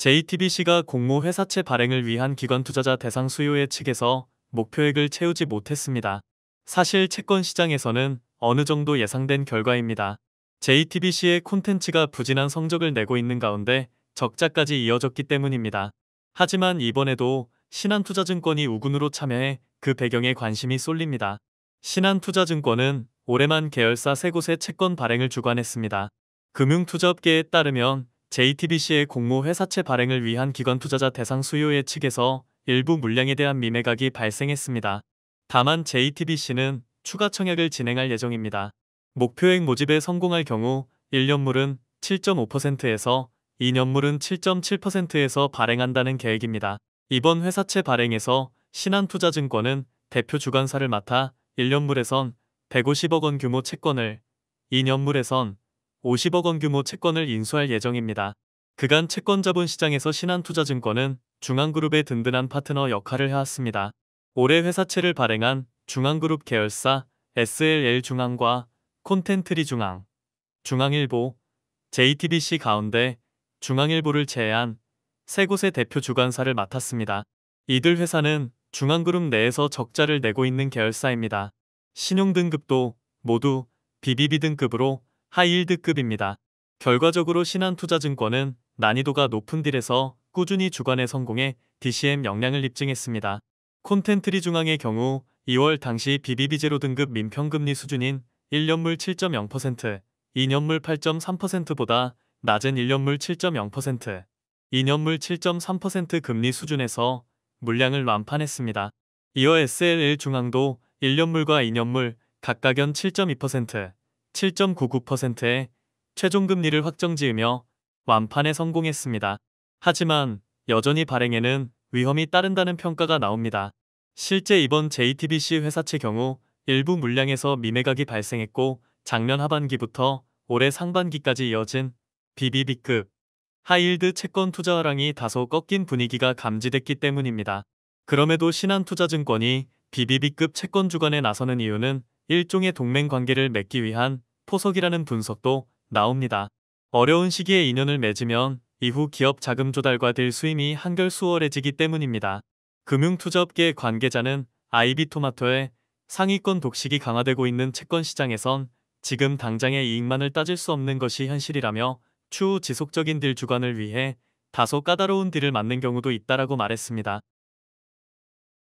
JTBC가 공모 회사채 발행을 위한 기관 투자자 대상 수요의 측에서 목표액을 채우지 못했습니다. 사실 채권 시장에서는 어느 정도 예상된 결과입니다. JTBC의 콘텐츠가 부진한 성적을 내고 있는 가운데 적자까지 이어졌기 때문입니다. 하지만 이번에도 신한투자증권이 우군으로 참여해 그 배경에 관심이 쏠립니다. 신한투자증권은 올해만 계열사 3곳의 채권 발행을 주관했습니다. 금융투자업계에 따르면 JTBC의 공모 회사채 발행을 위한 기관 투자자 대상 수요의 측에서 일부 물량에 대한 미매각이 발생했습니다. 다만 JTBC는 추가 청약을 진행할 예정입니다. 목표액 모집에 성공할 경우 1년물은 7.5%에서 2년물은 7.7%에서 발행한다는 계획입니다. 이번 회사채 발행에서 신한투자증권은 대표 주관사를 맡아 1년물에선 150억 원 규모 채권을, 2년물에선 50억 원 규모 채권을 인수할 예정입니다. 그간 채권 자본 시장에서 신한투자증권은 중앙그룹의 든든한 파트너 역할을 해왔습니다. 올해 회사채를 발행한 중앙그룹 계열사 SLL중앙과 콘텐트리중앙, 중앙일보, JTBC 가운데 중앙일보를 제외한 3곳의 대표 주관사를 맡았습니다. 이들 회사는 중앙그룹 내에서 적자를 내고 있는 계열사입니다. 신용등급도 모두 BBB 등급으로 하이힐드급입니다. 결과적으로 신한투자증권은 난이도가 높은 딜에서 꾸준히 주관에 성공해 DCM 역량을 입증했습니다. 콘텐트리중앙의 경우 2월 당시 BBB 제로 등급 민평금리 수준인 1년물 7.0%, 2년물 8.3%보다 낮은 1년물 7.0%, 2년물 7.3% 금리 수준에서 물량을 완판했습니다. 이어 SLL중앙도 1년물과 2년물 각각연 7.2%, 7.99%의 최종금리를 확정지으며 완판에 성공했습니다. 하지만 여전히 발행에는 위험이 따른다는 평가가 나옵니다. 실제 이번 JTBC 회사채 경우 일부 물량에서 미매각이 발생했고 작년 하반기부터 올해 상반기까지 이어진 BBB급 하이힐드 채권 투자 화랑이 다소 꺾인 분위기가 감지됐기 때문입니다. 그럼에도 신한투자증권이 BBB급 채권 주관에 나서는 이유는 일종의 동맹 관계를 맺기 위한 포석이라는 분석도 나옵니다. 어려운 시기에 인연을 맺으면 이후 기업 자금 조달과 딜 수임이 한결 수월해지기 때문입니다. 금융투자업계 관계자는 아이비토마토의 상위권 독식이 강화되고 있는 채권 시장에선 지금 당장의 이익만을 따질 수 없는 것이 현실이라며 추후 지속적인 딜 주관을 위해 다소 까다로운 딜을 맞는 경우도 있다라고 말했습니다.